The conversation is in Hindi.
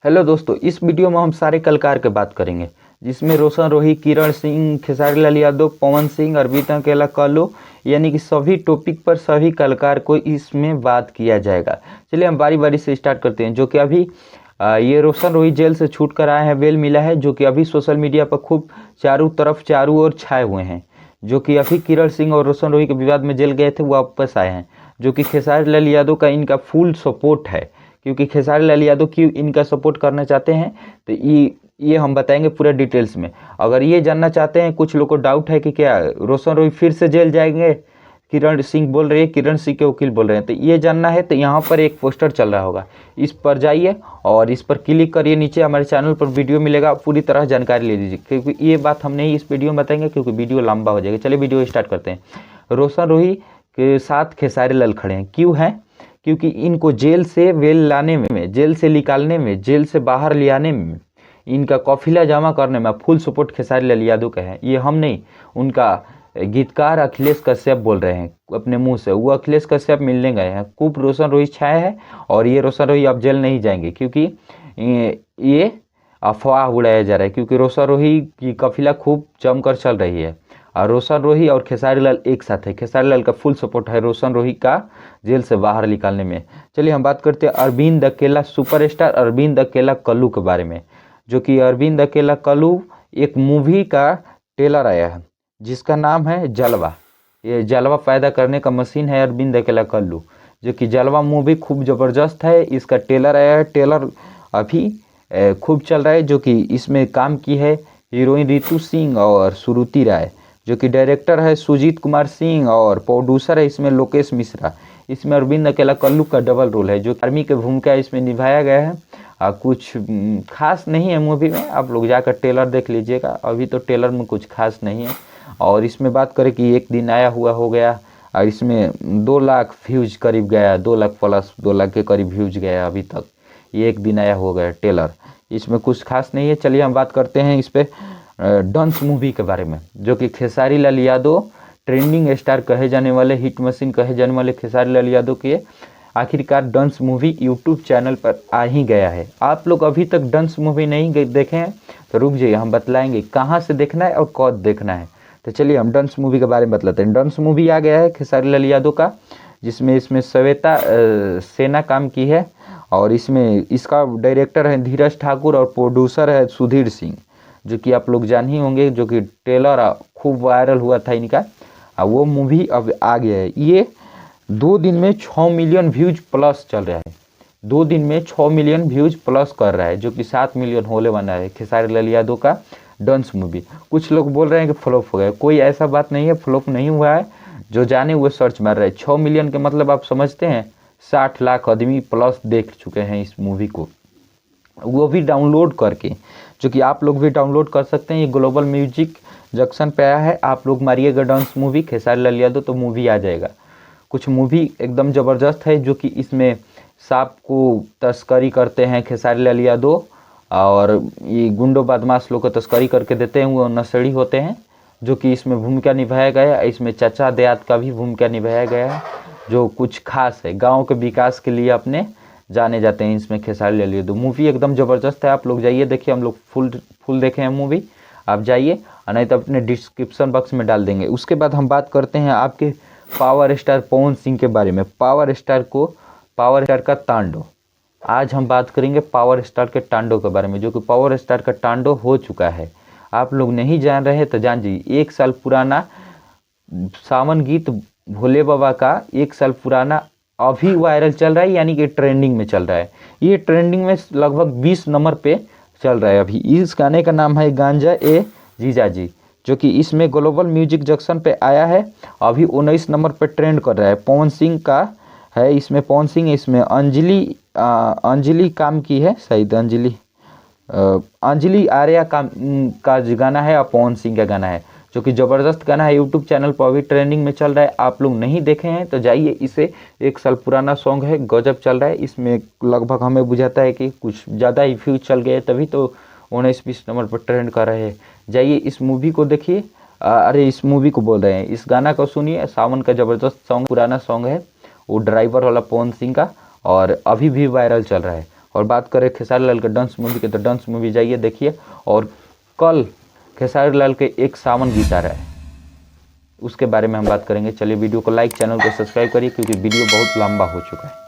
हेलो दोस्तों, इस वीडियो में हम सारे कलाकार के बात करेंगे जिसमें रोशन रोही, किरण सिंह, खेसारी लाल यादव, पवन सिंह, अरविंद अकेला, कल्लू यानी कि सभी टॉपिक पर सभी कलाकार को इसमें बात किया जाएगा। चलिए हम बारी बारी से स्टार्ट करते हैं। जो कि अभी ये रोशन रोही जेल से छूट कर आए हैं, बेल मिला है, जो कि अभी सोशल मीडिया पर खूब चारों ओर छाए हुए हैं। जो कि अभी किरण सिंह और रोशन रोही के विवाद में जेल गए थे, वो वापस आए हैं। जो कि खेसारी लाल यादव का इनका फुल सपोर्ट है, क्योंकि खेसारी लाल यादव क्यों इनका सपोर्ट करना चाहते हैं तो ये हम बताएंगे पूरा डिटेल्स में। अगर ये जानना चाहते हैं, कुछ लोग को डाउट है कि क्या रोशन रोही फिर से जेल जाएंगे, किरण सिंह बोल रही है, किरण सिंह के वकील बोल रहे हैं, तो ये जानना है तो यहाँ पर एक पोस्टर चल रहा होगा, इस पर जाइए और इस पर क्लिक करिए। नीचे हमारे चैनल पर वीडियो मिलेगा, पूरी तरह जानकारी ले लीजिए, क्योंकि ये बात हम नहीं इस वीडियो में बताएंगे क्योंकि वीडियो लंबा हो जाएगा। चलिए वीडियो स्टार्ट करते हैं। रोशन रोही के साथ खेसारी लाल खड़े हैं, क्यों हैं? क्योंकि इनको जेल से बेल लाने में, जेल से निकालने में, जेल से बाहर ले आने में, इनका काफिला जमा करने में फुल सपोर्ट खेसारी लाल यादव का है। ये हम नहीं, उनका गीतकार अखिलेश कश्यप बोल रहे हैं अपने मुंह से। वो अखिलेश कश्यप मिलने गए हैं, खूब रोशन रोही छाया है और ये रोशन रोही अब जेल नहीं जाएंगे, क्योंकि ये अफवाह उड़ाया जा रहा है। क्योंकि रोशन रोही की काफिला खूब जमकर चल रही है और रोशन रोही और खेसारी लाल एक साथ है। खेसारी लाल का फुल सपोर्ट है रोशन रोही का जेल से बाहर निकालने में। चलिए हम बात करते हैं अरविंद अकेला, सुपरस्टार अरविंद अकेला कल्लू के बारे में। जो कि अरविंद अकेला कल्लू एक मूवी का ट्रेलर आया है जिसका नाम है जलवा। ये जलवा पैदा करने का मशीन है अरविंद अकेला कल्लू। जो कि जलवा मूवी खूब ज़बरदस्त है, इसका ट्रेलर आया है। ट्रेलर अभी खूब चल रहा है। जो कि इसमें काम की है हीरोइन रितु सिंह और सुरुचि राय। जो कि डायरेक्टर है सुजीत कुमार सिंह और प्रोड्यूसर है इसमें लोकेश मिश्रा। इसमें अरविंद अकेला कल्लू का डबल रोल है, जो आर्मी की भूमिका इसमें निभाया गया है। कुछ खास नहीं है मूवी में, आप लोग जाकर ट्रेलर देख लीजिएगा। अभी तो ट्रेलर में कुछ खास नहीं है। और इसमें बात करें कि एक दिन आया हुआ हो गया और इसमें 2 लाख व्यूज करीब गया, 2 लाख प्लस 2 लाख के करीब व्यूज गया अभी तक। ये एक दिन आया हो गया ट्रेलर, इसमें कुछ खास नहीं है। चलिए हम बात करते हैं इस पर डंस मूवी के बारे में। जो कि खेसारी लाल यादव ट्रेंडिंग स्टार कहे जाने वाले, हिट मशीन कहे जाने वाले खेसारी लाल यादव के आखिरकार डंस मूवी यूट्यूब चैनल पर आ ही गया है। आप लोग अभी तक डंस मूवी नहीं देखे हैं तो रुक जाइए, हम बतलाएंगे कहाँ से देखना है और कब देखना है। तो चलिए हम डंस मूवी के बारे में बतलाते हैं। डंस मूवी आ गया है खेसारी लाल यादव का, जिसमें श्वेता सेना काम की है और इसमें इसका डायरेक्टर है धीरज ठाकुर और प्रोड्यूसर है सुधीर सिंह। जो कि आप लोग जान ही होंगे, जो कि ट्रेलर खूब वायरल हुआ था इनका, वो मूवी अब आ गया है। ये 2 दिन में 6 मिलियन व्यूज प्लस चल रहा है, 2 दिन में 6 मिलियन व्यूज प्लस कर रहा है, जो कि 7 मिलियन होने वाला है खेसारी लाल यादव का डंस मूवी। कुछ लोग बोल रहे हैं कि फ्लॉप हो गया, कोई ऐसा बात नहीं है, फ्लॉप नहीं हुआ है। जो जाने वो सर्च मार रहे हैं। 6 मिलियन के मतलब आप समझते हैं 60 लाख आदमी प्लस देख चुके हैं इस मूवी को, वो भी डाउनलोड करके। जो कि आप लोग भी डाउनलोड कर सकते हैं, ये ग्लोबल म्यूजिक जंक्शन पे आया है। आप लोग मारिएगा डांस मूवी खेसारी लाल यादव तो मूवी आ जाएगा। कुछ मूवी एकदम ज़बरदस्त है। जो कि इसमें सांप को तस्करी करते हैं खेसारी लाल यादव और ये गुंडो बदमाश लोग को तस्करी करके देते हैं, वो नशेड़ी होते हैं। जो कि इसमें भूमिका निभाया गया है। इसमें चाचा देहात का भी भूमिका निभाया गया है, जो कुछ खास है, गाँव के विकास के लिए अपने जाने जाते हैं इसमें खेसारी लाल यादव। मूवी एकदम ज़बरदस्त है, आप लोग जाइए देखिए। हम लोग फुल देखे हैं मूवी, आप जाइए, और नहीं तो अपने डिस्क्रिप्शन बॉक्स में डाल देंगे। उसके बाद हम बात करते हैं आपके पावर स्टार पवन सिंह के बारे में। पावर स्टार का तांडव, आज हम बात करेंगे पावर स्टार के तांडव के बारे में। जो कि पावर स्टार का तांडव हो चुका है, आप लोग नहीं जान रहे तो जान जाइए। 1 साल पुराना सावन गीत भोले बाबा का 1 साल पुराना अभी वायरल चल रहा है, यानी कि ट्रेंडिंग में चल रहा है। ये ट्रेंडिंग में लगभग 20 नंबर पे चल रहा है अभी। इस गाने का नाम है गांजा ए जीजा जी। जो कि इसमें ग्लोबल म्यूजिक जंक्शन पे आया है, अभी 19 नंबर पे ट्रेंड कर रहा है। पवन सिंह का है इसमें, पवन सिंह इसमें अंजलि काम की है, शायद अंजलि आर्या का जो गाना है और पवन सिंह का गाना है। जो कि ज़बरदस्त गाना है, यूट्यूब चैनल पर अभी ट्रेंडिंग में चल रहा है। आप लोग नहीं देखे हैं तो जाइए, इसे 1 साल पुराना सॉन्ग है, गजब चल रहा है। इसमें लगभग हमें बुझाता है कि कुछ ज़्यादा ही व्यूज चल गए, तभी तो 19-20 नंबर पर ट्रेंड कर रहे हैं। जाइए इस मूवी को देखिए, अरे इस मूवी को बोल रहे हैं, इस गाना को सुनिए। सावन का ज़बरदस्त सॉन्ग, पुराना सॉन्ग है, वो ड्राइवर वाला पवन सिंह का, और अभी भी वायरल चल रहा है। और बात करें खेसारी लाल के डांस मूवी के, तो डांस मूवी जाइए देखिए। और कल खेसारी लाल के एक सावन गीत आ रहा है, उसके बारे में हम बात करेंगे। चलिए वीडियो को लाइक, चैनल को सब्सक्राइब करिए क्योंकि वीडियो बहुत लंबा हो चुका है।